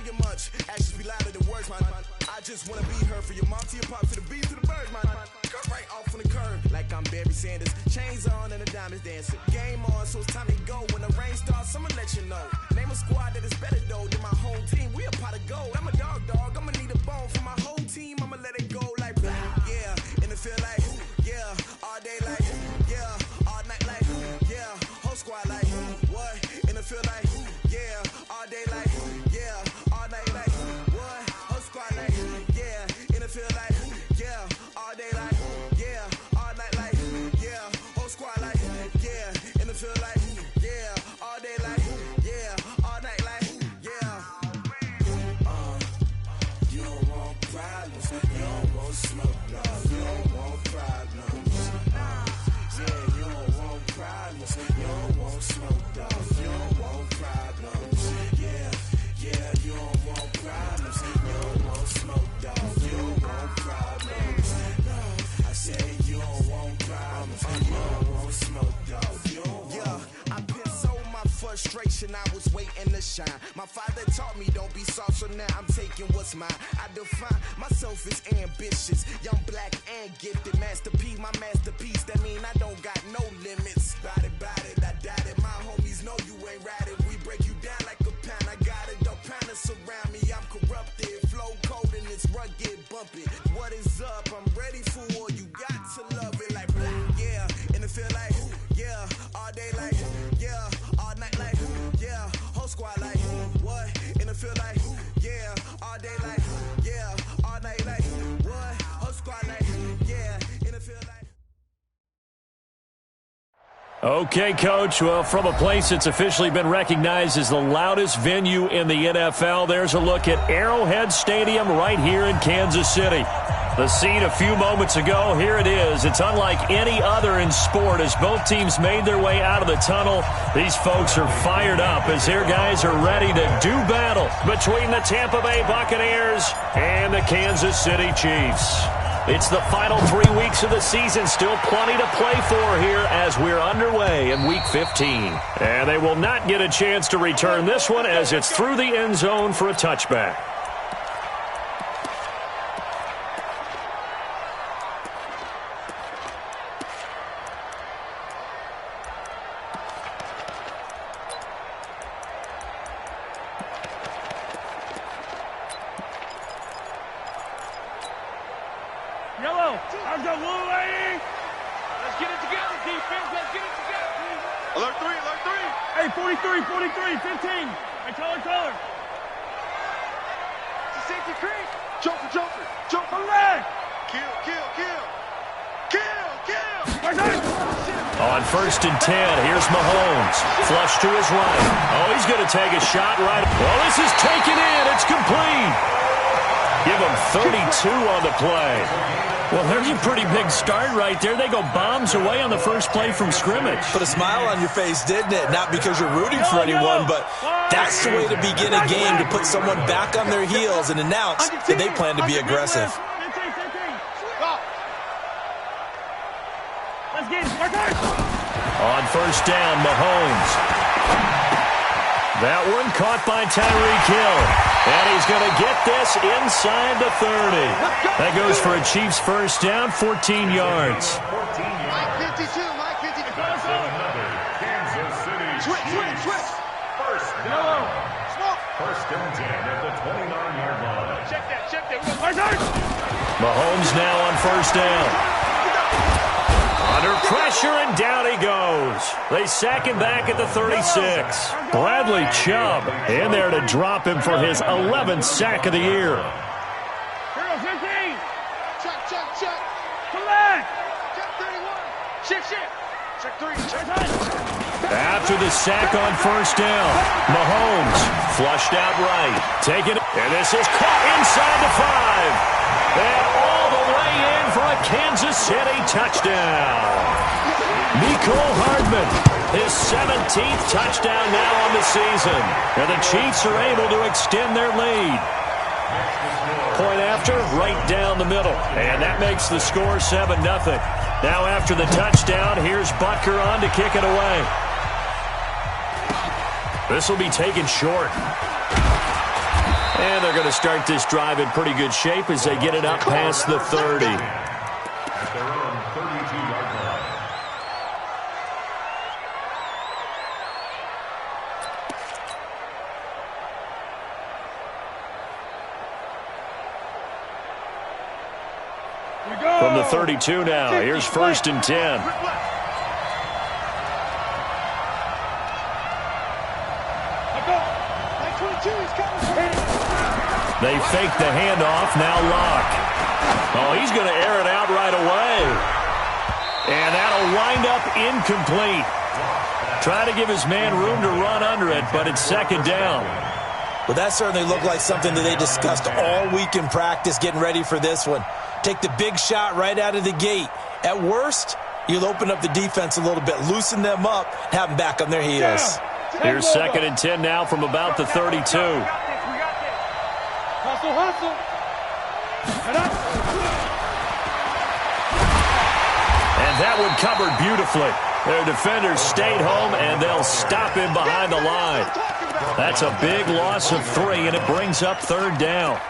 you much. Actions be louder than words, man. I just wanna be heard for your mom to your pop to the beat to the birds, man. Cut right off on the curb like I'm Barry Sanders. Chains on and the diamonds dancing. Game on, so it's time to go. When the rain starts, I'ma let you know. Name a squad that is better though than my home team. We a pot of gold. I'm a dog. I'ma need a bone for my whole team. I'ma let it go like yeah. And it feel like yeah. All day like yeah. All night like yeah. Whole squad like what? And it feel like yeah. All day like yeah. All night like what? Whole squad like yeah. And it feel like yeah. All day like yeah. All night like yeah. Whole squad like yeah. And it feel like yeah. All day like yeah. All night like yeah. You don't want problems. You don't want smoke, no. You don't want problems. Yeah, you don't want problems. You don't want smoke, dog. You don't want problems. Yeah, you don't want problems. You don't want smoke, dog. You don't want problems. No, I said you don't want problems. You don't want smoke, dog. You don't want. Yeah, I pissed so my frustration. I was waiting to shine. My father taught me don't be soft, so now I'm taking what's mine. I define myself as ambitious, young, black, and gifted. Master P, my masterpiece. That mean I don't got no limits. Bout it, I doubt it. My homies know you ain't right it. We break you down like a pound. I got it, don't pound to surround me. I'm corrupted, flow cold and it's rugged, bumping. What is up? I'm ready for war. You got to love it like yeah, and it feel like yeah, all day like yeah, all night like yeah, whole squad like what? And it feel like yeah, all day like yeah, all night like what? Whole squad like yeah, and it feel like. Okay, Coach. Well, from a place that's officially been recognized as the loudest venue in the NFL, there's a look at Arrowhead Stadium right here in Kansas City. The scene a few moments ago, here it is. It's unlike any other in sport as both teams made their way out of the tunnel. These folks are fired up as their guys are ready to do battle between the Tampa Bay Buccaneers and the Kansas City Chiefs. It's the final 3 weeks of the season, still plenty to play for here as we're underway in Week 15. And they will not get a chance to return this one as it's through the end zone for a touchback. Yellow, how's the blue lady? Let's get it together, defense. Let's get it together. Alert 3, alert 3. Hey, 43, 15. Hey, taller. It's a safety creek. Joker. Left. Kill. On 1st and 10, here's Mahomes. Flush to his right. Oh, he's going to take a shot right. Well, this is taken in. It's complete. Give him 32 on the play. Well, there's a pretty big start right there. They go bombs away on the first play from scrimmage. Put a smile on your face, didn't it? Not because you're rooting for anyone, but that's the way to begin a game, to put someone back on their heels and announce that they plan to be aggressive. Let's get it. On 1st down, Mahomes. That one caught by Tyreek Hill. And he's going to get this inside the 30. That goes for a Chiefs first down, 14 yards. Mike 52. Another Kansas City Chiefs. First down. First and 10 at the 29-yard line. Check that. Mahomes now on 1st down. Under pressure, and down he goes. They sack him back at the 36. Bradley Chubb in there to drop him for his 11th sack of the year. Hero 15. Check. Collect. Check 31. Check 3. After the sack on 1st down, Mahomes flushed out right. Taking it, and this is caught inside the 5. And all the way in for a Kansas City touchdown. Mecole Hardman, his 17th touchdown now on the season. And the Chiefs are able to extend their lead. Point after, right down the middle. And that makes the score 7-0. Now after the touchdown, here's Butker on to kick it away. This will be taken short. And they're going to start this drive in pretty good shape as they get it up past the 30. At their own 32-yard line. From the 32 now, here's 1st and 10. They fake the handoff, now Locke. Oh, he's going to air it out right away. And that'll wind up incomplete. Trying to give his man room to run under it, but it's 2nd down. Well, that certainly looked like something that they discussed all week in practice, getting ready for this one. Take the big shot right out of the gate. At worst, you'll open up the defense a little bit, loosen them up, have them back on their heels. Here's 2nd and 10 now from about the 32. Hustle. And that one covered beautifully. Their defenders stayed home, and they'll stop him behind the line. That's a big loss of 3, and it brings up 3rd down.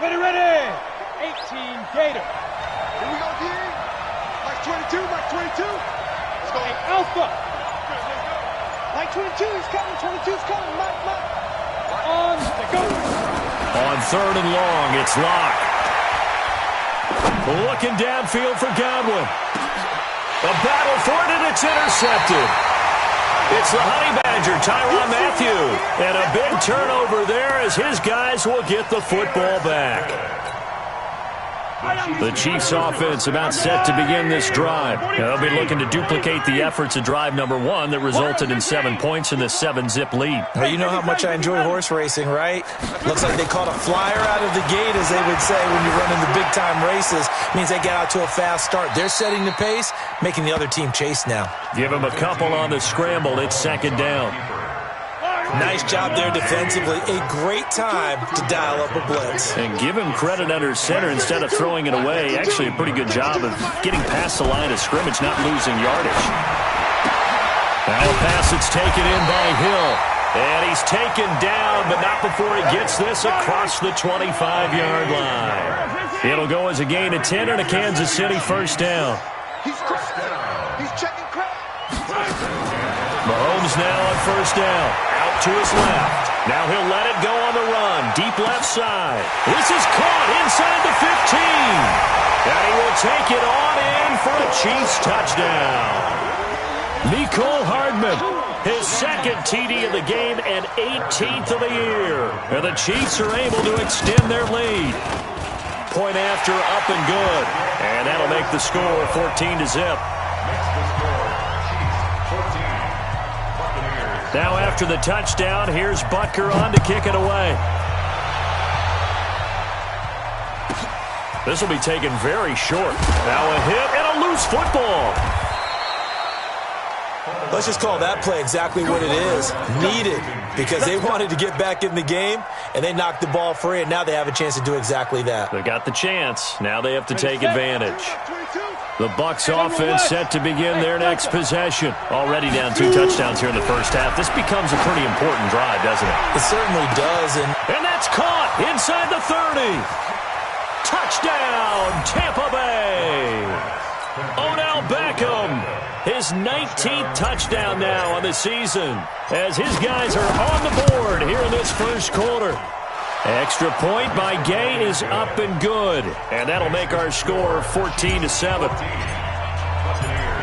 Ready. 18 Gator. Here we go, D. Mike 22. Let's go. Hey, Alpha. Mike 22 is coming. 22's coming. Mike. On the go. On 3rd and long, it's Locke. Looking downfield for Godwin. A battle for it, and it's intercepted. It's the Honey Badger, Tyrann Mathieu. And a big turnover there as his guys will get the football back. The Chiefs offense about set to begin this drive. They'll be looking to duplicate the efforts of drive number 1 that resulted in 7 points in the 7-zip lead. Well, you know how much I enjoy horse racing, right? Looks like they caught a flyer out of the gate, as they would say when you're running the big-time races. Means they get out to a fast start. They're setting the pace, making the other team chase now. Give them a couple on the scramble. It's 2nd down. Nice job there defensively. A great time to dial up a blitz. And give him credit under center instead of throwing it away. Actually a pretty good job of getting past the line of scrimmage, not losing yardage. Now a pass that's taken in by Hill. And he's taken down, but not before he gets this across the 25-yard line. It'll go as a gain of 10 and a Kansas City 1st down. He's checking crack. Mahomes now on 1st down. Out to his left. Now he'll let it go on the run. Deep left side. This is caught inside the 15. And he will take it on in for a Chiefs touchdown. Nicole Hardman, his 2nd TD of the game and 18th of the year. And the Chiefs are able to extend their lead. Point after, up and good. And that'll make the score 14-zip. Now after the touchdown, here's Butker on to kick it away. This will be taken very short. Now a hit and a loose football. Let's just call that play exactly what it is. Needed, because they wanted to get back in the game, and they knocked the ball free, and now they have a chance to do exactly that. They got the chance. Now they have to take advantage. The Bucs offense set to begin their next possession. Already down 2 touchdowns here in the 1st half. This becomes a pretty important drive, doesn't it? It certainly does. And that's caught inside the 30. Touchdown, Tampa Bay. Odell Beckham, his 19th touchdown now on the season, as his guys are on the board here in this 1st quarter. Extra point by Gay is up and good, and that'll make our score 14-7.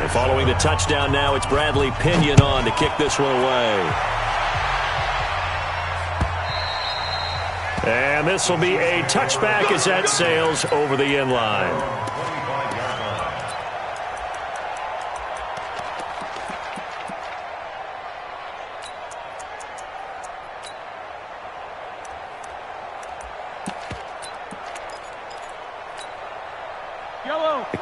And following the touchdown now, it's Bradley Pinion on to kick this one away. And this will be a touchback as that sails over the end line.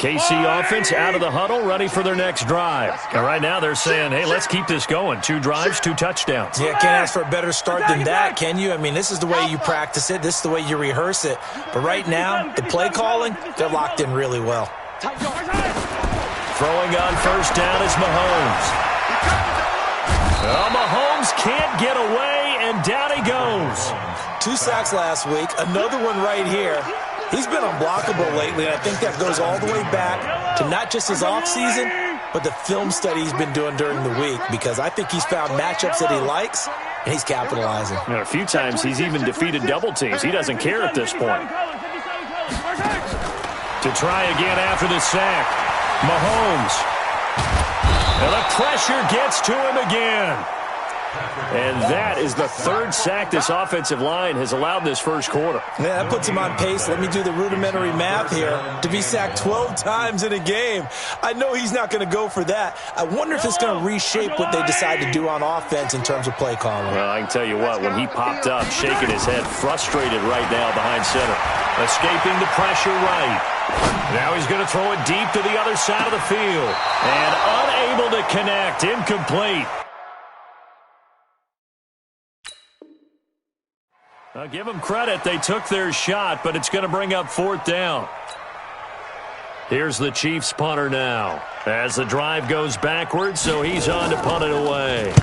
KC offense out of the huddle, ready for their next drive. And right now they're saying, hey, let's keep this going. 2 drives, 2 touchdowns. Yeah, can't ask for a better start than that, can you? I mean, this is the way you practice it. This is the way you rehearse it. But right now, the play calling, they're locked in really well. Throwing on first down is Mahomes. Well, Mahomes can't get away, and down he goes. 2 sacks last week, another one right here. He's been unblockable lately, and I think that goes all the way back to not just his offseason, but the film study he's been doing during the week, because I think he's found matchups that he likes, and he's capitalizing. And a few times he's even defeated double teams. He doesn't care at this point. To try again after the sack, Mahomes. And the pressure gets to him again. And that is the 3rd sack this offensive line has allowed this first quarter. Yeah, that puts him on pace. Let me do the rudimentary math here. To be sacked 12 times in a game. I know he's not going to go for that. I wonder if it's going to reshape what they decide to do on offense in terms of play calling. Well, I can tell you what, when he popped up, shaking his head, frustrated right now behind center. Escaping the pressure right. Now he's going to throw it deep to the other side of the field. And unable to connect. Incomplete. I'll give them credit. They took their shot, but it's going to bring up 4th down. Here's the Chiefs punter now. As the drive goes backwards, so he's on to punt it away.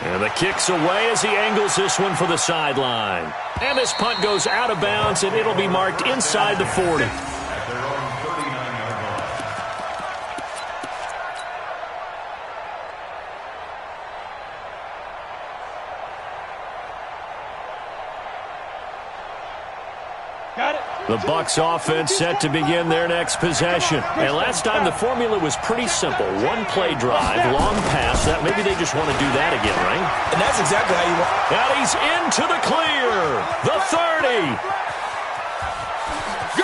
And the kick's away as he angles this one for the sideline. And this punt goes out of bounds, and it'll be marked inside the 40. The Bucs offense set to begin their next possession. And last time the formula was pretty simple. 1 play drive, long pass. That maybe they just want to do that again, right? And that's exactly how you want. And he's into the clear. The 30.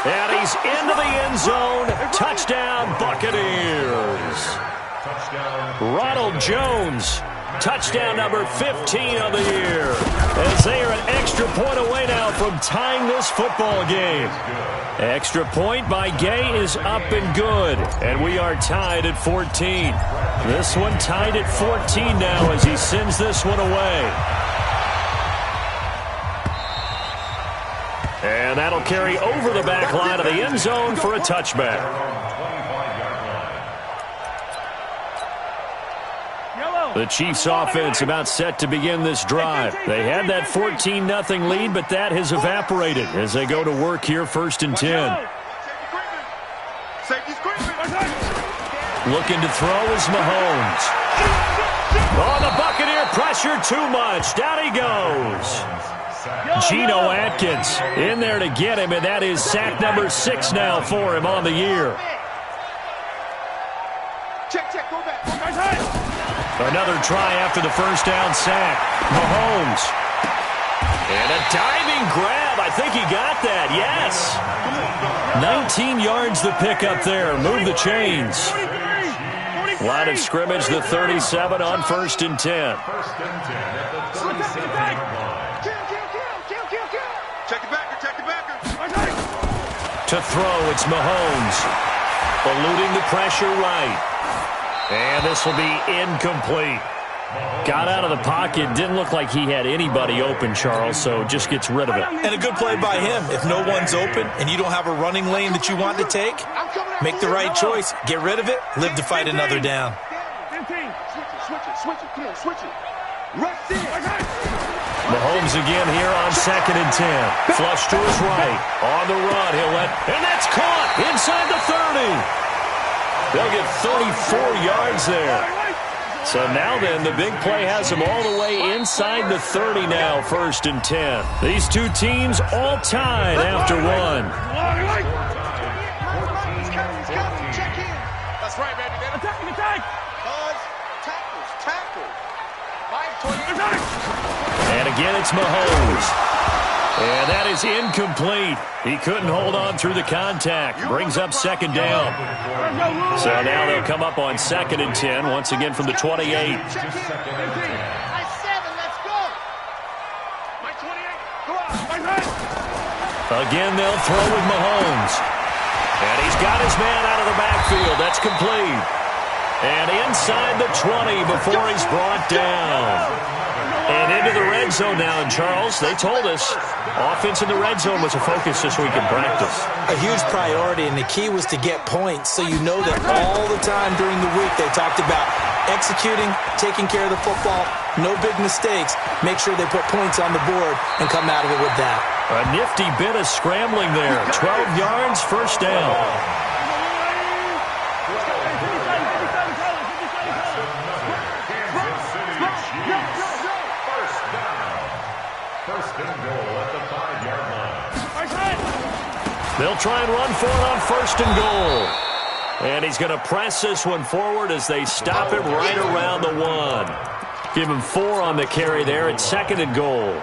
And he's into the end zone. Touchdown, Buccaneers. Ronald Jones. Touchdown number 15 of the year. As they are an extra point away now from tying this football game. Extra point by Gay is up and good. And we are tied at 14. This one tied at 14 now as he sends this one away. And that'll carry over the back line of the end zone for a touchback. The Chiefs offense about set to begin this drive. They had that 14-0 lead, but that has evaporated as they go to work here 1st and 10. Looking to throw is Mahomes. Oh, the Buccaneer pressure too much. Down he goes. Geno Atkins in there to get him, and that is sack number 6 now for him on the year. Check, go back. Another try after the first down sack. Mahomes. And a diving grab. I think he got that. Yes. 19 yards the pickup there. Move the chains. Line of scrimmage, the 37 on 1st and 10. To throw, it's Mahomes. Eluding the pressure right. And this will be incomplete. Got out of the pocket. Didn't look like he had anybody open, Charles, so just gets rid of it. And a good play by him. If no one's open and you don't have a running lane that you want to take, make the right choice. Get rid of it. Live to fight another down. Switch it. Rush in. Mahomes again here on 2nd and 10. Flush to his right. On the run. He'll let... And that's caught inside the 30. They'll get 34 yards there. So now then, the big play has them all the way inside the 30 now, 1st and 10. These two teams all tied after one. That's right, baby. Attack. Tackle. And again, it's Mahomes. And that is incomplete. He couldn't hold on through the contact. Brings up 2nd down. So now they'll come up on 2nd and 10, once again from the 28. Let's go. My 28. Go on. Again, they'll throw with Mahomes. And he's got his man out of the backfield. That's complete. And inside the 20 before he's brought down. And into the red zone now. And, Charles, they told us offense in the red zone was a focus this week in practice. A huge priority, and the key was to get points. So you know that all the time during the week they talked about executing, taking care of the football, no big mistakes. Make sure they put points on the board and come out of it with that. A nifty bit of scrambling there. 12 yards, first down. First and goal at the 5-yard line. They'll try and run for it on first and goal. And he's going to press this one forward as they stop him right around the 1. Give him 4 on the carry there at second and goal.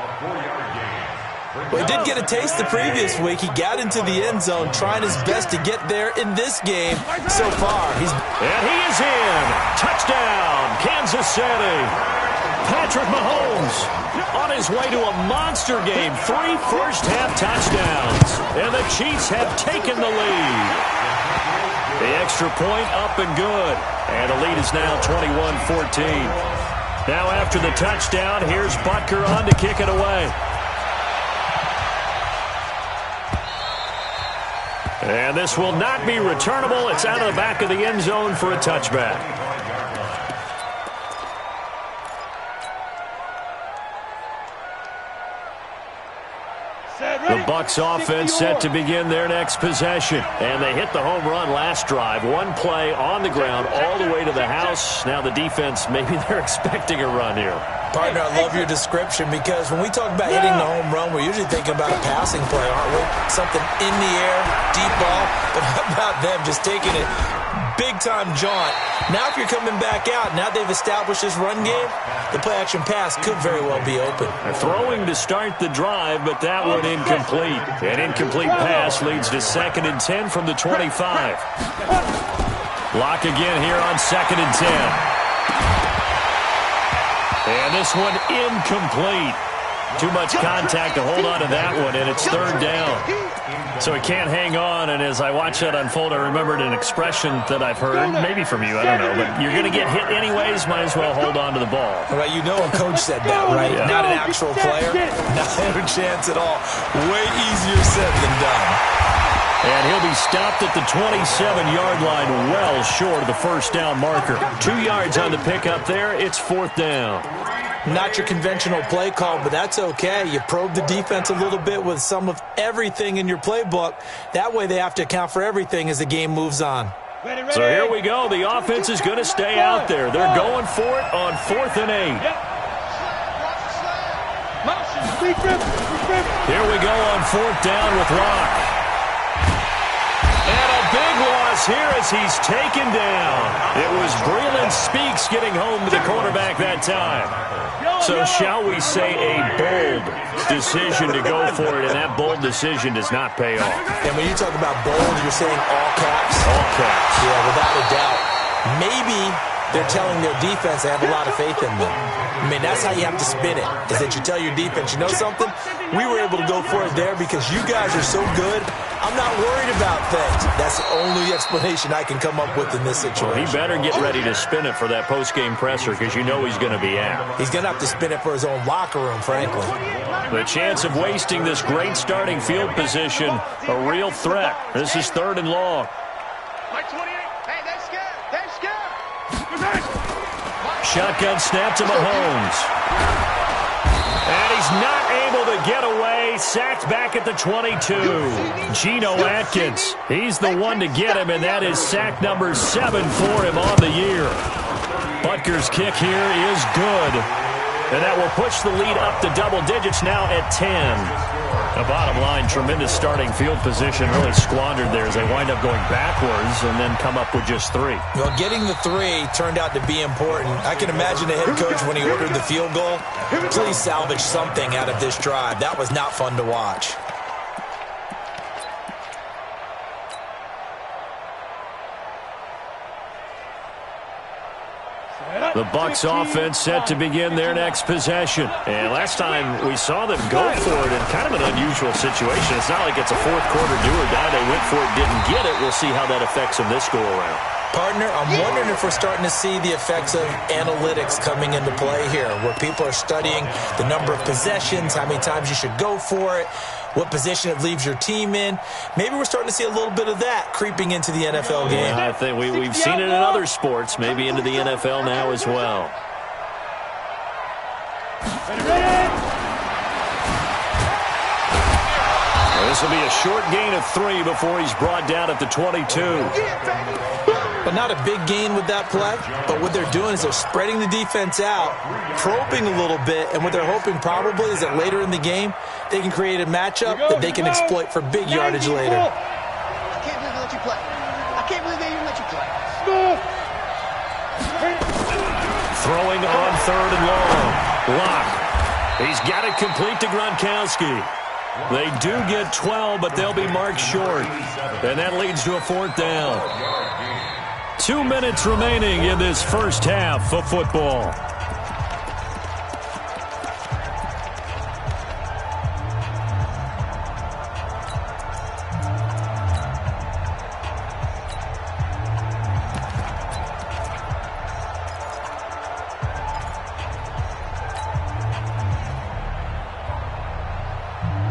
Well, he did get a taste the previous week. He got into the end zone trying his best to get there in this game so far. And he is in. Touchdown, Kansas City. Patrick Mahomes on his way to a monster game. 3 first-half touchdowns. And the Chiefs have taken the lead. The extra point up and good. And the lead is now 21-14. Now after the touchdown, here's Butker on to kick it away. And this will not be returnable. It's out of the back of the end zone for a touchback. The Bucs offense set to begin their next possession. And they hit the home run last drive. One play on the ground all the way to the house. Now the defense, maybe they're expecting a run here. Partner, I love your description because when we talk about hitting the home run, we're usually thinking about a passing play, aren't we? Something in the air, deep ball. But how about them just taking it big-time jaunt? Now if you're coming back out, now they've established this run game, the play-action pass could very well be open. Throwing to start the drive, but that one incomplete. An incomplete pass leads to 2nd and 10 from the 25. Lock again here on 2nd and 10. And this one incomplete. Too much contact to hold on to that one, and it's 3rd down. So he can't hang on, and as I watch that unfold, I remembered an expression that I've heard, maybe from you, I don't know, but you're going to get hit anyways, might as well hold on to the ball. Well, you know a coach said that, right? Yeah. Not an actual player. Not a chance at all. Way easier said than done. And he'll be stopped at the 27-yard line, well short of the first down marker. 2 yards on the pickup there. It's 4th down. Not your conventional play call, but that's okay. You probe the defense a little bit with some of everything in your playbook. That way they have to account for everything as the game moves on. So here we go. The offense is going to stay out there. They're going for it on 4th and 8. Here we go on 4th down with Locke. And a big loss here as he's taken down. It was Breland Speaks getting home to the quarterback that time. So shall we say a bold decision to go for it, and that bold decision does not pay off. And when you talk about bold, you're saying all caps? All caps. Yeah, without a doubt. Maybe they're telling their defense they have a lot of faith in them. I mean, that's how you have to spin it, is that you tell your defense, you know something? We were able to go for it there because you guys are so good. I'm not worried about things. That's the only explanation I can come up with in this situation. Well, he better get ready to spin it for that post-game presser because you know he's going to be out. He's going to have to spin it for his own locker room, frankly. The chance of wasting this great starting field position, a real threat. This is 3rd and long. Hey, they're scared. They're scared. Shotgun snap to Mahomes. And he's not able to get away. Sacked back at the 22. Geno Atkins. He's the one to get him, and that is sack number 7 for him on the year. Butker's kick here is good. And that will push the lead up to double digits now at 10. The bottom line, tremendous starting field position, really squandered there as they wind up going backwards and then come up with just 3. Well, getting the 3 turned out to be important. I can imagine the head coach when he ordered the field goal. Please salvage something out of this drive. That was not fun to watch. The Bucs offense set to begin their next possession. And last time we saw them go for it in kind of an unusual situation. It's not like it's a fourth quarter do or die. They went for it, didn't get it. We'll see how that affects them this go-around. Partner, I'm wondering if we're starting to see the effects of analytics coming into play here, where people are studying the number of possessions, how many times you should go for it, what position it leaves your team in. Maybe we're starting to see a little bit of that creeping into the NFL game. Yeah, I think we've seen it in other sports, maybe into the NFL now as well. This will be a short gain of 3 before he's brought down at the 22. But not a big gain with that play. But what they're doing is they're spreading the defense out, probing a little bit, and what they're hoping probably is that later in the game, they can create a matchup that they can exploit for big yardage later. I can't believe they let you play. I can't believe they even let you play. Throwing on 3rd and long. Lock. He's got it complete to Gronkowski. They do get 12, but they'll be marked short. And that leads to a 4th down. 2 minutes remaining in this first half of football.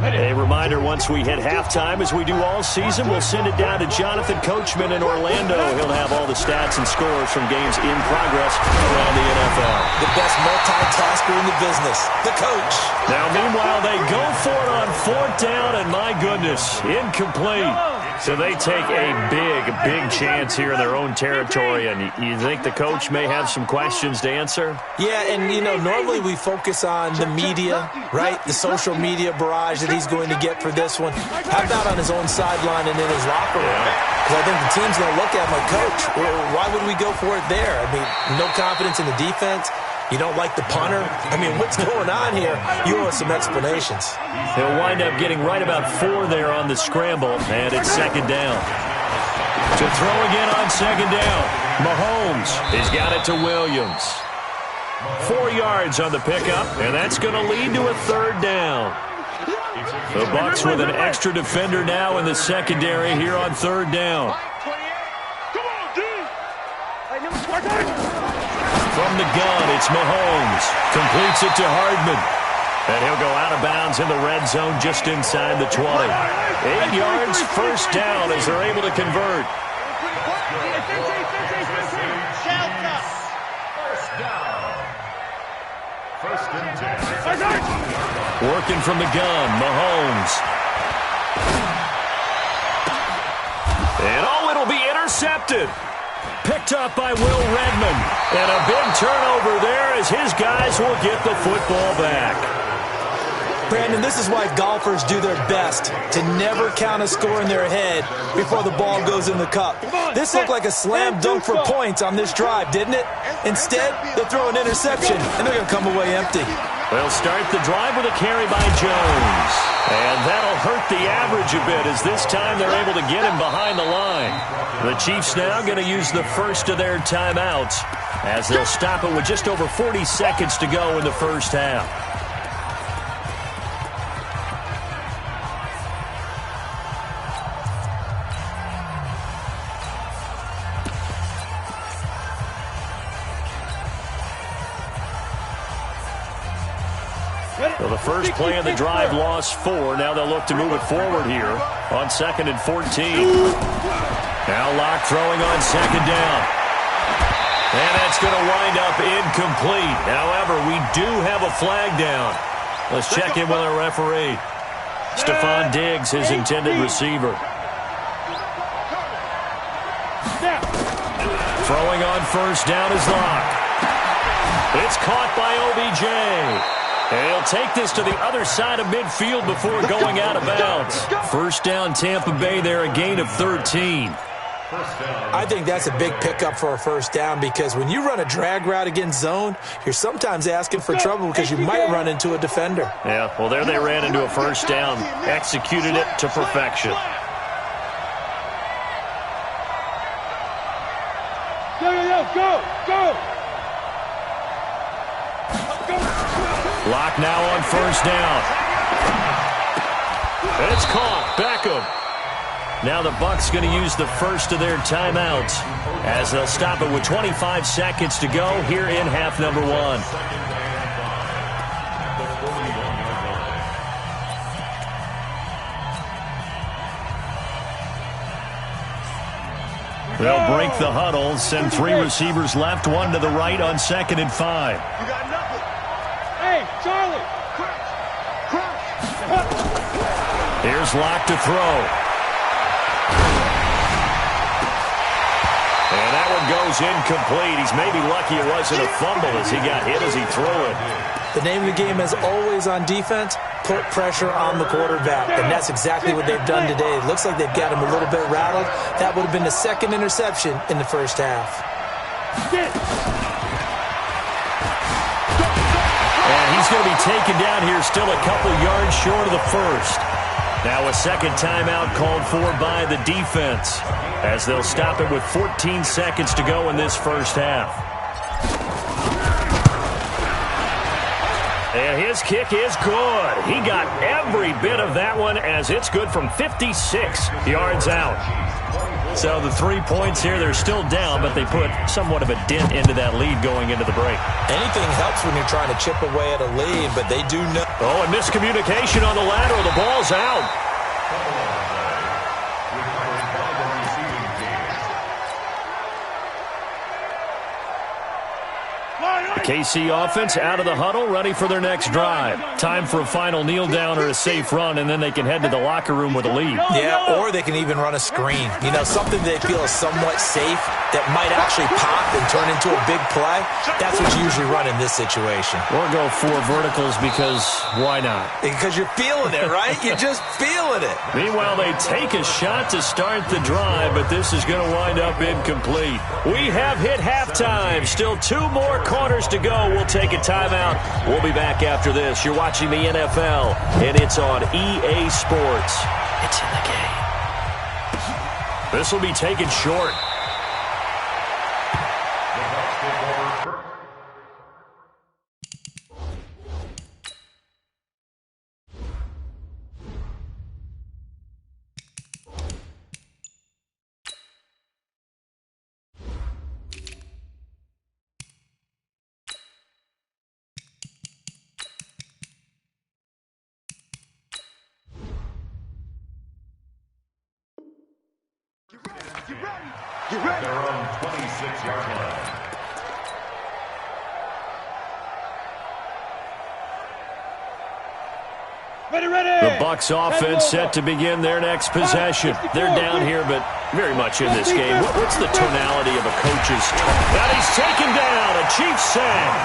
A reminder, once we hit halftime, as we do all season, we'll send it down to Jonathan Coachman in Orlando. He'll have all the stats and scores from games in progress around the NFL. The best multitasker in the business, the coach. Now, meanwhile, they go for it on 4th down, and my goodness, incomplete. So they take a big chance here in their own territory, and you think the coach may have some questions to answer? Yeah, and, you know, normally we focus on the media, right? The social media barrage that he's going to get for this one. How about on his own sideline and in his locker room? Because I think the team's going to look at him like, Coach, why would we go for it there? I mean, no confidence in the defense. You don't like the punter? I mean, what's going on here? You owe us some explanations. He'll wind up getting right about 4 there on the scramble, and it's 2nd down. To throw again on 2nd down. Mahomes has got it to Williams. 4 yards on the pickup, and that's going to lead to a 3rd down. The Bucs with an extra defender now in the secondary here on 3rd down. From the gun, it's Mahomes. Completes it to Hardman. And he'll go out of bounds in the red zone just inside the 20. 8 yards, 1st down as they're able to convert. First and 10. Working from the gun, Mahomes. And it'll be intercepted. Picked up by Will Redmond. And a big turnover there as his guys will get the football back. Brandon, this is why golfers do their best to never count a score in their head before the ball goes in the cup. This looked like a slam dunk for points on this drive, didn't it? Instead, they'll throw an interception, and they're going to come away empty. They'll start the drive with a carry by Jones. And that'll hurt the average a bit as this time they're able to get him behind the line. The Chiefs now going to use the first of their timeouts as they'll stop it with just over 40 seconds to go in the first half. So the first play of the drive lost 4. Now they'll look to move it forward here on 2nd and 14. Now Locke throwing on 2nd down. And that's going to wind up incomplete. However, we do have a flag down. Let's check in with our referee. Stephon Diggs, his intended receiver. Throwing on 1st down is Locke. It's caught by OBJ. And he'll take this to the other side of midfield before going out of bounds. 1st down, Tampa Bay there, a gain of 13. I think that's a big pickup for a 1st down because when you run a drag route against zone, you're sometimes asking for trouble because you might run into a defender. Yeah, well, there they ran into a 1st down, executed it to perfection. Go! Lock now on first down. And it's caught. Beckham. Now the Bucs going to use the first of their timeouts as they'll stop it with 25 seconds to go here in half number 1. They'll break the huddle, send 3 receivers left, 1 to the right on 2nd and 5. You got nothing. Hey, Charlie. Crash. Here's Locke to throw. And that one goes incomplete. He's maybe lucky it wasn't a fumble as he got hit as he threw it. The name of the game is always on defense, put pressure on the quarterback. And that's exactly what they've done today. It looks like they've got him a little bit rattled. That would have been the 2nd interception in the first half. And he's going to be taken down here still a couple yards short of the first. Now a second timeout called for by the defense as they'll stop it with 14 seconds to go in this first half. And his kick is good. He got every bit of that one as it's good from 56 yards out. So the 3 points here, they're still down, but they put somewhat of a dent into that lead going into the break. Anything helps when you're trying to chip away at a lead, but they do know. Oh, and miscommunication on the lateral. The ball's out. KC offense out of the huddle, ready for their next drive. Time for a final kneel down or a safe run, and then they can head to the locker room with a lead. Yeah, or they can even run a screen. You know, something they feel is somewhat safe that might actually pop and turn into a big play. That's what you usually run in this situation. Or go 4 verticals because why not? Because you're feeling it, right? You're just feeling it. Meanwhile, they take a shot to start the drive, but this is going to wind up incomplete. We have hit halftime. Still 2 more quarters to go. We'll take a timeout. We'll be back after this. You're watching the NFL, and it's on EA Sports. It's in the game. This will be taken short. They're on 26-yard line. The Bucs offense set to begin their next possession. They're down here, but very much in this game. What's the tonality of a coach's talk? That he's taken down, a Chiefs sack.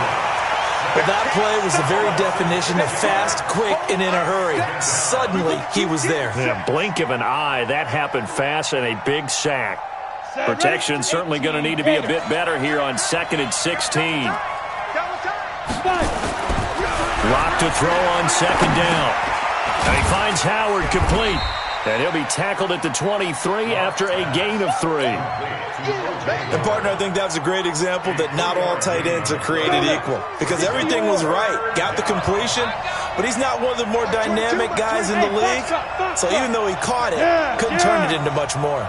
But that play was the very definition of fast, quick, and in a hurry. Suddenly, he was there. In a blink of an eye, that happened fast and a big sack. Protection certainly going to need to be a bit better here on 2nd and 16. Lock to throw on 2nd down. And he finds Howard complete. And he'll be tackled at the 23 after a gain of 3. And, partner, I think that's a great example that not all tight ends are created equal. Because everything was right. Got the completion, but he's not one of the more dynamic guys in the league. So even though he caught it, couldn't turn it into much more.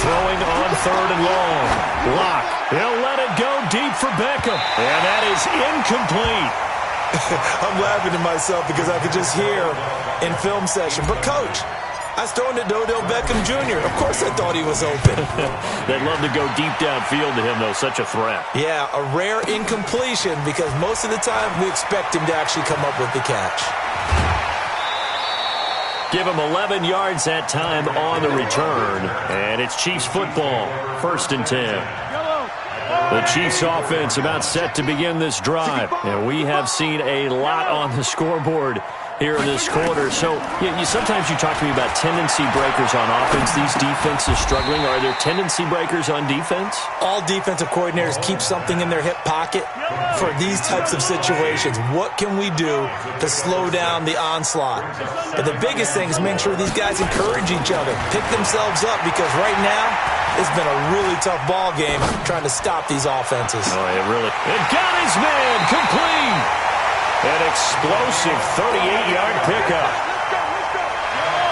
Throwing on 3rd and long. Lock. He'll let it go deep for Beckham. And that is incomplete. I'm laughing to myself because I could just hear in film session. But, Coach, I was throwing to Odell Beckham Jr. Of course I thought he was open. They'd love to go deep downfield to him, though. Such a threat. Yeah, a rare incompletion because most of the time we expect him to actually come up with the catch. Give him 11 yards that time on the return. And it's Chiefs football. 1st and 10. The Chiefs offense about set to begin this drive. And we have seen a lot on the scoreboard here in this quarter. So sometimes you talk to me about tendency breakers on offense. These defenses struggling. Are there tendency breakers on defense? All defensive coordinators keep something in their hip pocket for these types of situations. What can we do to slow down the onslaught? But the biggest thing is make sure these guys encourage each other, pick themselves up, because right now It's been a really tough ball game trying to stop these offenses. Oh, it got his man complete. An explosive 38-yard pickup.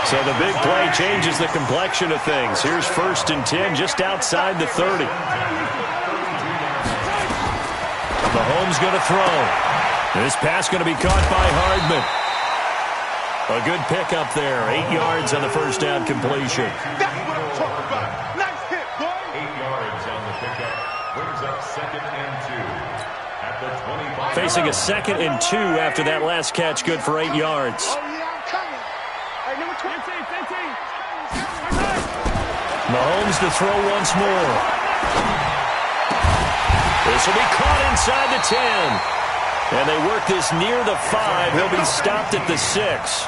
So the big play changes the complexion of things. Here's 1st and 10 just outside the 30. Mahomes going to throw. This pass going to be caught by Hardman. A good pickup there. 8 yards on the first down completion. That's what I'm talking about. Nice hit, boy. 8 yards on the pickup. Brings up 2nd and 2 at the 25. Facing a 2nd and 2 after that last catch. Good for 8 yards. Oh, yeah, I'm coming. Hey, number 20. 15. Mahomes to throw once more. This will be caught inside the 10. And they work this near the 5. He'll be stopped at the 6.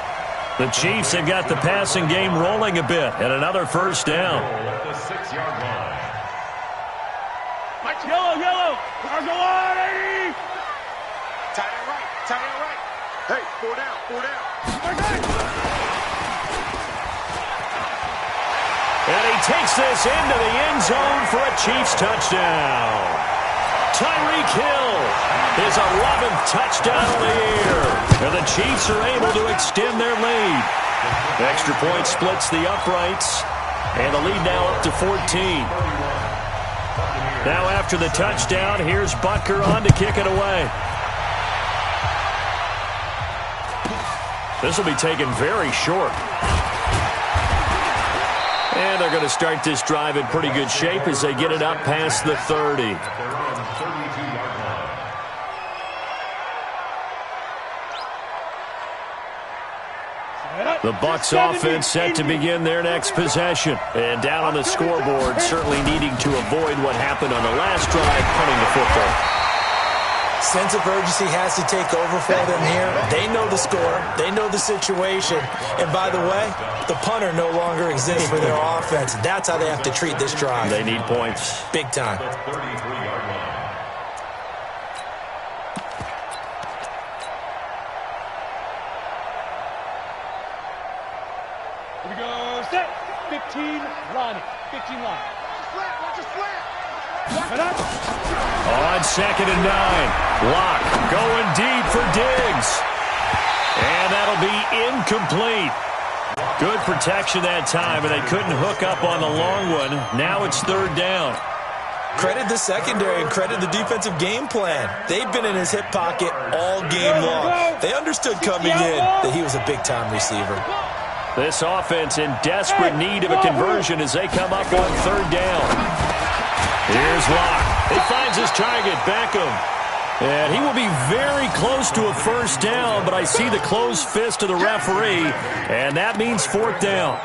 The Chiefs have got the passing game rolling a bit. And another first down. At the 6-yard line. Yellow. Go on, 80. Tight end right. Hey, 4 down. And he takes this into the end zone for a Chiefs touchdown. Tyreek Hill, his 11th touchdown of the year. And the Chiefs are able to extend their lead. Extra point splits the uprights. And the lead now up to 14. Now after the touchdown, here's Butker on to kick it away. This will be taken very short. And they're going to start this drive in pretty good shape as they get it up past the 30. The Bucs offense set to begin their next possession. And down on the scoreboard, certainly needing to avoid what happened on the last drive, punting the football. Sense of urgency has to take over for them here. They know the score. They know the situation. And by the way, the punter no longer exists for their offense. That's how they have to treat this drive. They need points. Big time. Here we go. Set. 15 line. Watch your slant. On 2nd and 9. Lock going deep for Diggs. And that'll be incomplete. Good protection that time, and they couldn't hook up on the long one. Now it's 3rd down. Credit the secondary and credit the defensive game plan. They've been in his hip pocket all game long. They understood coming in that he was a big-time receiver. This offense in desperate need of a conversion as they come up on 3rd down. Here's Lock. He finds his target, Beckham. And he will be very close to a first down, but I see the closed fist of the referee, and that means 4th down.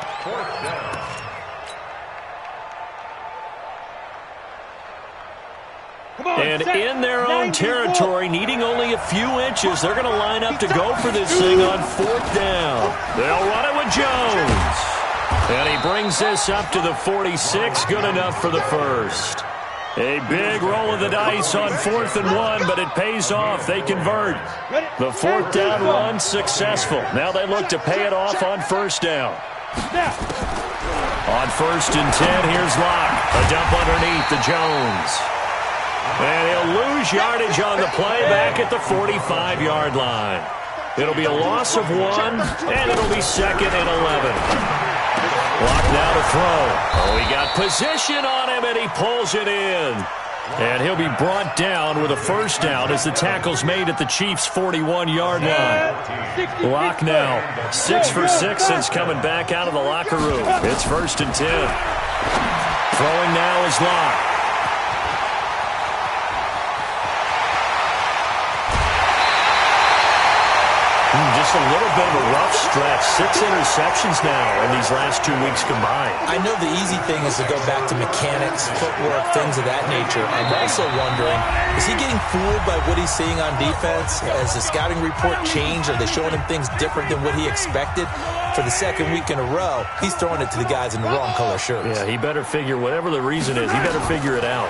And in their own territory, needing only a few inches, they're going to line up to go for this thing on 4th down. They'll run it with Jones. And he brings this up to the 46, good enough for the first. A big roll of the dice on 4th and 1, but it pays off. They convert. The 4th down run successful. Now they look to pay it off on 1st down. On 1st and 10, here's Lock. A dump underneath to Jones. And he'll lose yardage on the play back at the 45-yard line. It'll be a loss of 1, and it'll be 2nd and 11. Lock now to throw. Oh, he got position on him, and he pulls it in. And he'll be brought down with a first down as the tackle's made at the Chiefs' 41-yard line. Lock now, 6 for 6 since coming back out of the locker room. It's 1st and 10. Throwing now is Lock. Just a little bit of a rough stretch. 6 interceptions now in these last 2 weeks combined. I know the easy thing is to go back to mechanics, footwork, things of that nature. I'm also wondering, is he getting fooled by what he's seeing on defense? Has the scouting report changed? Are they showing him things different than what he expected? For the 2nd week in a row, he's throwing it to the guys in the wrong color shirts. Yeah, he better figure, whatever the reason is, he better figure it out.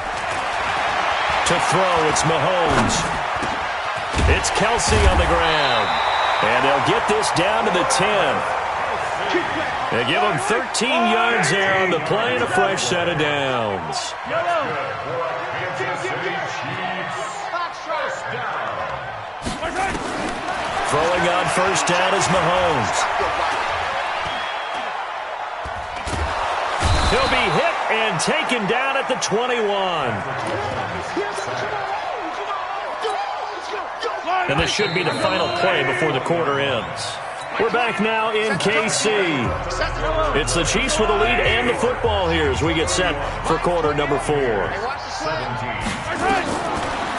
To throw, it's Mahomes. It's Kelsey on the ground. And they'll get this down to the 10. They give him 13 yards there on the play and a fresh set of downs. Throwing on first down is Mahomes. He'll be hit and taken down at the 21. And this should be the final play before the quarter ends. We're back now in KC. It's the Chiefs with the lead and the football here as we get set for quarter number 4.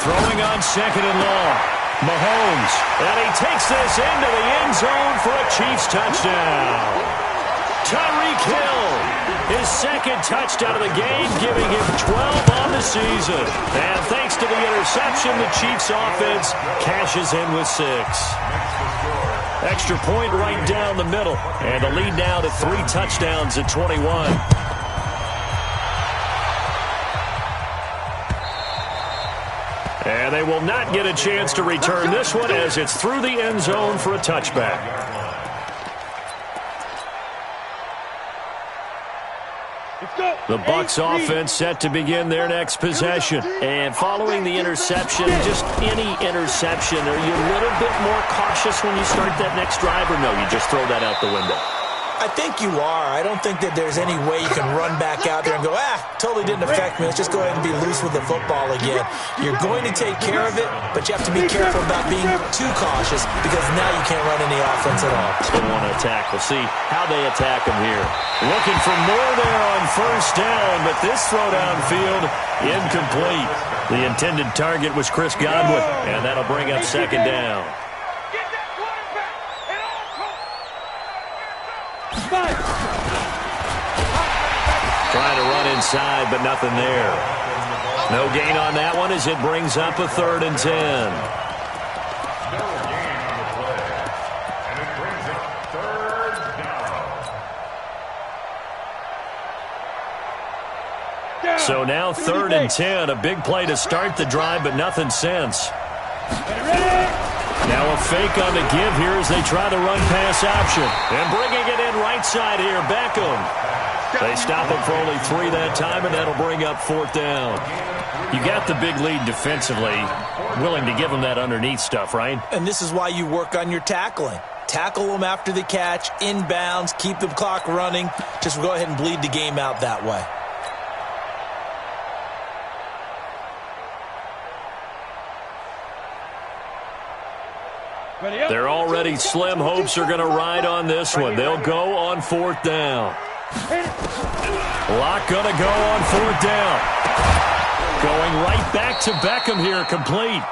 Throwing on second and long. Mahomes, and he takes this into the end zone for a Chiefs touchdown. Tyreek Hill, his second touchdown of the game, giving him 12 on the season. And thanks to the interception, the Chiefs offense cashes in with 6. Extra point right down the middle, and the lead now to 3 touchdowns at 21. And they will not get a chance to return this one as it's through the end zone for a touchback. The Bucs offense set to begin their next possession. And following the interception, just any interception, are you a little bit more cautious when you start that next drive, or no, you just throw that out the window? I think you are. I don't think that there's any way you can run back out there and go, totally didn't affect me. Let's just go ahead and be loose with the football again. You're going to take care of it, but you have to be careful about being too cautious because now you can't run any offense at all. They want to attack. We'll see how they attack them here. Looking for more there on first down, but this throw downfield incomplete. The intended target was Chris Godwin, and that'll bring up second down. Trying to run inside, but nothing there. No gain on that one as it brings up a 3rd and 10. So now 3rd and 10, a big play to start the drive, but nothing since. Now a fake on the give here as they try the run-pass option. And bringing it in right side here, Beckham. They stop him for only 3 that time, and that'll bring up 4th down. You got the big lead defensively, willing to give them that underneath stuff, right? And this is why you work on your tackling. Tackle them after the catch, inbounds, keep the clock running. Just go ahead and bleed the game out that way. They're already slim hopes are going to ride on this one. They'll go on 4th down. Lock going to go on 4th down. Going right back to Beckham here, complete.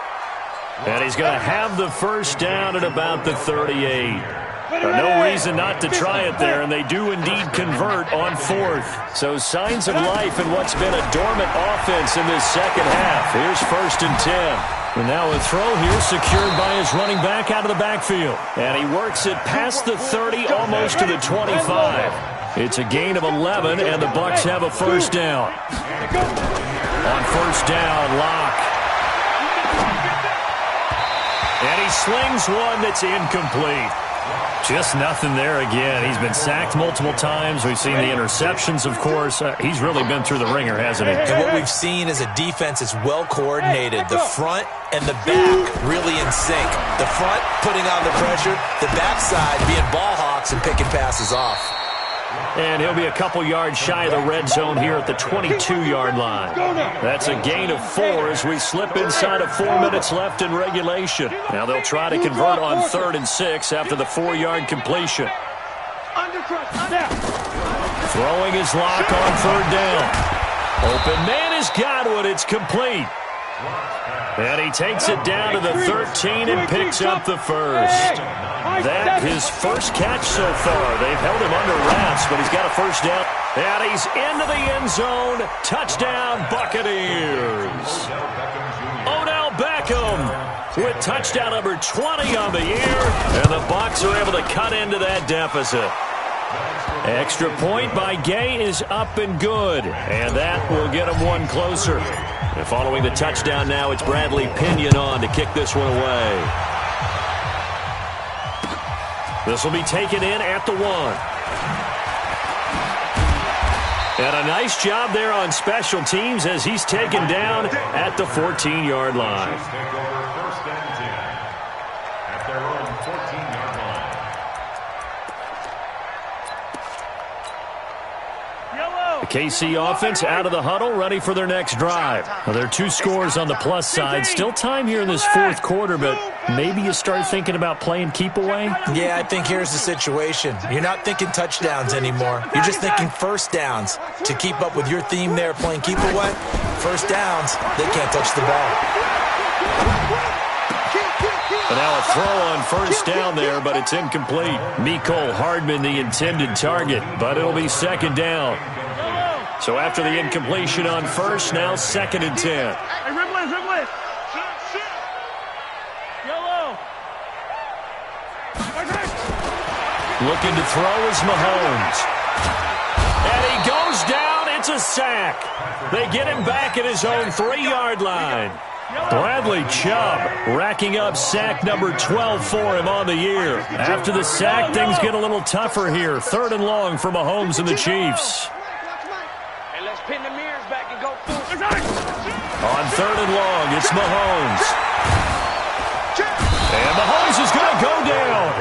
And he's going to have the first down at about the 38. No reason not to try it there, and they do indeed convert on 4th. So signs of life in what's been a dormant offense in this second half. Here's 1st and 10. And now a throw here secured by his running back out of the backfield. And he works it past the 30, almost to the 25. It's a gain of 11, and the Bucs have a first down. On first down, Locke. And he slings one that's incomplete. Just nothing there again. He's been sacked multiple times. We've seen the interceptions, of course. He's really been through the ringer, hasn't he? And what we've seen is a defense that's well coordinated. The front and the back really in sync. The front putting on the pressure, the backside being ball hawks and picking passes off. And he'll be a couple yards shy of the red zone here at the 22-yard line. That's a gain of 4 as we slip inside of 4 minutes left in regulation. Now they'll try to convert on 3rd and 6 after the 4-yard completion. Throwing his Lock on 3rd down. Open man is Godwin. It's complete. And he takes it down to the 13 and picks up the first. That his first catch so far. They've held him under wraps, but he's got a first down. And he's into the end zone. Touchdown, Buccaneers. Odell Beckham with touchdown number 20 on the year. And the Bucs are able to cut into that deficit. Extra point by Gay is up and good. And that will get him one closer. And following the touchdown now, it's Bradley Pinion on to kick this one away. This will be taken in at the 1. And a nice job there on special teams as he's taken down at the 14-yard line. Chiefs take over 1st and 10 at their own 14-yard line. The KC offense out of the huddle, ready for their next drive. Well, there are 2 scores on the plus side. Still time here in this 4th quarter, but maybe you start thinking about playing keep away? Yeah, I think here's the situation. You're not thinking touchdowns anymore. You're just thinking first downs. To keep up with your theme there, playing keep away, first downs, they can't touch the ball. And now a throw on first down there, but it's incomplete. Mecole Hardman, the intended target, but it'll be 2nd down. So after the incompletion on first, now 2nd and 10. Hey, Ribble. Yellow. Looking to throw is Mahomes. And he goes down. It's a sack. They get him back at his own 3-yard line. Bradley Chubb racking up sack number 12 for him on the year. After the sack, things get a little tougher here. 3rd and long for Mahomes and the Chiefs. And let's pin the mirrors back and go full. On 3rd and long, it's Mahomes. And Mahomes is going to go down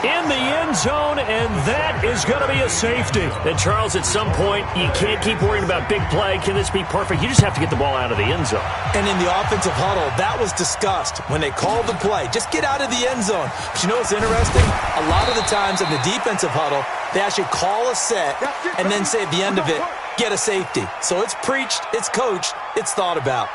in the end zone, and that is going to be a safety. And, Charles, at some point, you can't keep worrying about big play. Can this be perfect? You just have to get the ball out of the end zone. And in the offensive huddle, that was discussed when they called the play. Just get out of the end zone. But you know what's interesting? A lot of the times in the defensive huddle, they actually call a set and then say at the end of it, get a safety. So it's preached, it's coached, it's thought about.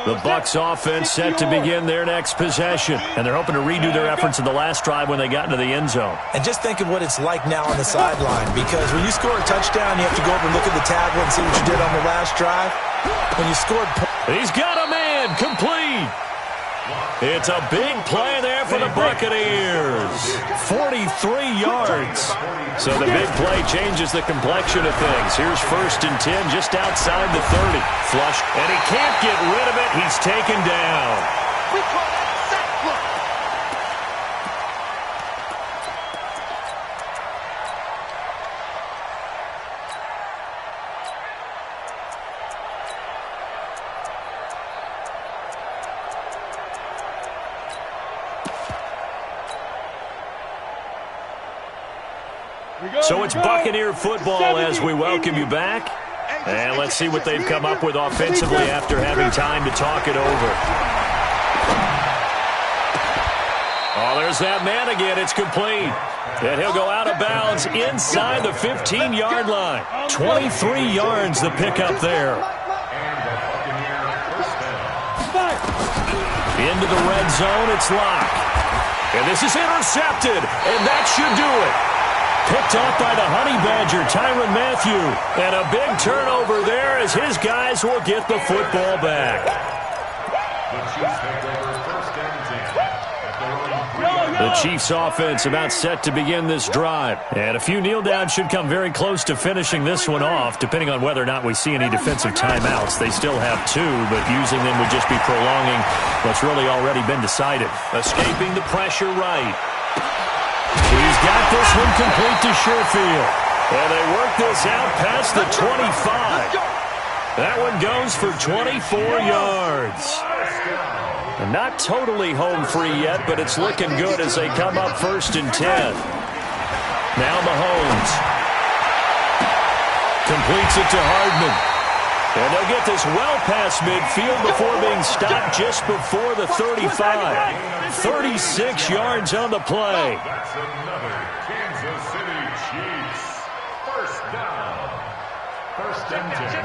The Bucs offense set to begin their next possession, and they're hoping to redo their efforts in the last drive when they got into the end zone. And just think of what it's like now on the sideline, because when you score a touchdown, you have to go over and look at the tablet and see what you did on the last drive. When you scored... He's got a man, complete. It's a big play there for the Buccaneers. 43 yards. So the big play changes the complexion of things. Here's 1st and 10 just outside the 30. Flush, and he can't get rid of it. He's taken down. We call that a sack block. So it's Buccaneer football as we welcome you back. And let's see what they've come up with offensively after having time to talk it over. Oh, there's that man again. It's complete. And he'll go out of bounds inside the 15-yard line. 23 yards the pickup there. Into the red zone, it's Locke. And this is intercepted, and that should do it. Picked off by the Honey Badger, Tyrann Mathieu. And a big turnover there as his guys will get the football back. The Chiefs offense about set to begin this drive. And a few kneel downs should come very close to finishing this one off, depending on whether or not we see any defensive timeouts. They still have 2, but using them would just be prolonging what's really already been decided. Escaping the pressure right. He's got this one complete to Sherfield. And they work this out past the 25. That one goes for 24 yards. And not totally home free yet, but it's looking good as they come up 1st and 10. Now Mahomes. Completes it to Hardman. And they'll get this well past midfield before being stopped just before the 35. 36 yards on the play. That's another Kansas City Chiefs. 1st down. 1st and 10.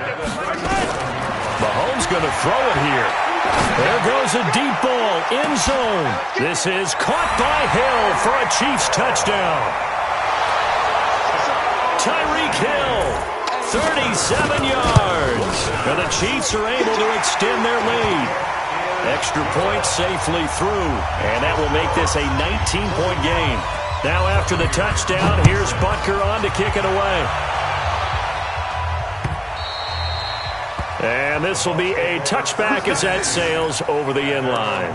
Mahomes going to throw it here. There goes a deep ball, end zone. This is caught by Hill for a Chiefs touchdown. Tyreek Hill, 37 yards. And the Chiefs are able to extend their lead. Extra point safely through, and that will make this a 19-point game. Now after the touchdown, here's Butker on to kick it away. And this will be a touchback as that sails over the end line.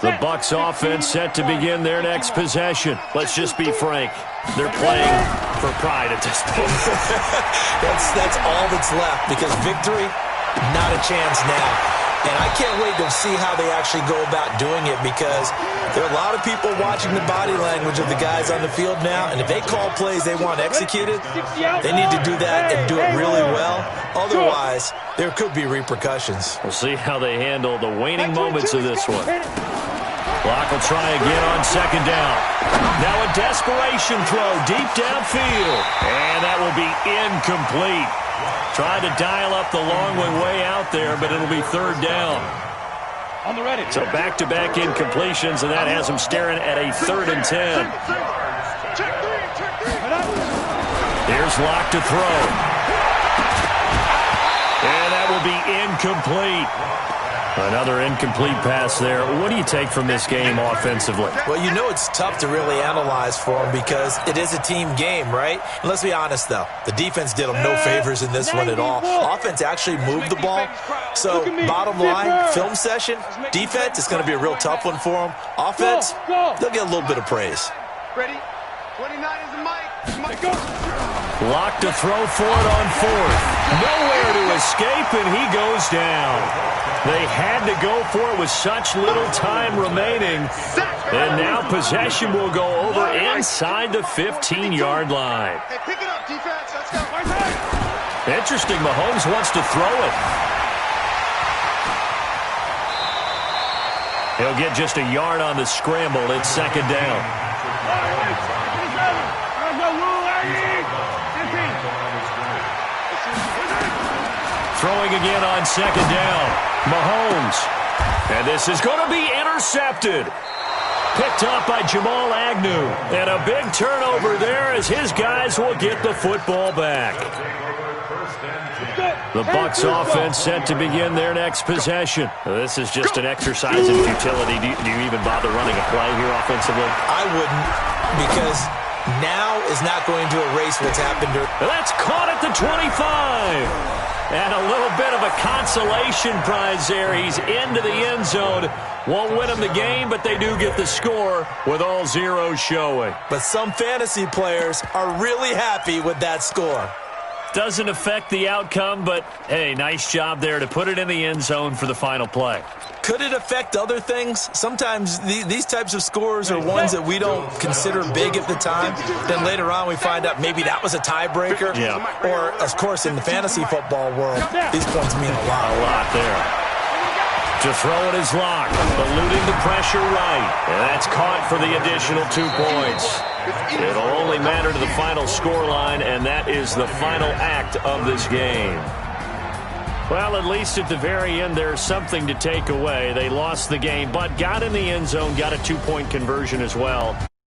The Bucs offense set to begin their next possession. Let's just be frank. They're playing for pride at this point. That's all that's left, because victory, not a chance now. And I can't wait to see how they actually go about doing it, because there are a lot of people watching the body language of the guys on the field now, and if they call plays they want executed, they need to do that and do it really well. Otherwise, there could be repercussions. We'll see how they handle the waning moments of this one. Clock will try again on second down. Now a desperation throw deep downfield, and that will be incomplete. Tried to dial up the long way out there, but it'll be third down. On the ready. So back-to-back incompletions, and that has them staring at a 3rd and 10. Here's Locke to throw. And that will be incomplete. Another incomplete pass there. What do you take from this game offensively? Well, you know it's tough to really analyze for them because it is a team game, right? And let's be honest, though. The defense did them no favors in this one at all. Offense actually moved the ball. So, bottom line, film session, defense, it's going to be a real tough one for them. Offense, they'll get a little bit of praise. Ready? 29 is the mic. Go. Locke to throw for it on 4th. Nowhere to escape, and he goes down. They had to go for it with such little time remaining. And now possession will go over inside the 15-yard line. Hey, pick it up, defense. Let's go. Interesting, Mahomes wants to throw it. He'll get just a yard on the scramble. It's second down. Throwing again on second down. Mahomes. And this is going to be intercepted. Picked up by Jamal Agnew. And a big turnover there as his guys will get the football back. The Bucs offense set to begin their next possession. This is just an exercise in futility. Do you even bother running a play here offensively? I wouldn't, because now is not going to erase what's happened. That's caught at the 25. And a little bit of a consolation prize there. He's into the end zone. Won't win him the game, but they do get the score with all zeros showing. But some fantasy players are really happy with that score. Doesn't affect the outcome, but, hey, nice job there to put it in the end zone for the final play. Could it affect other things? Sometimes these types of scores are ones that we don't consider big at the time. Then later on we find out maybe that was a tiebreaker. Yeah. Or, of course, in the fantasy football world, these points mean a lot. A lot there. To throw it is Locke, eluding the pressure right. And that's caught for the additional 2 points. It'll only matter to the final scoreline, and that is the final act of this game. Well, at least at the very end, there's something to take away. They lost the game, but got in the end zone, got a 2-point conversion as well.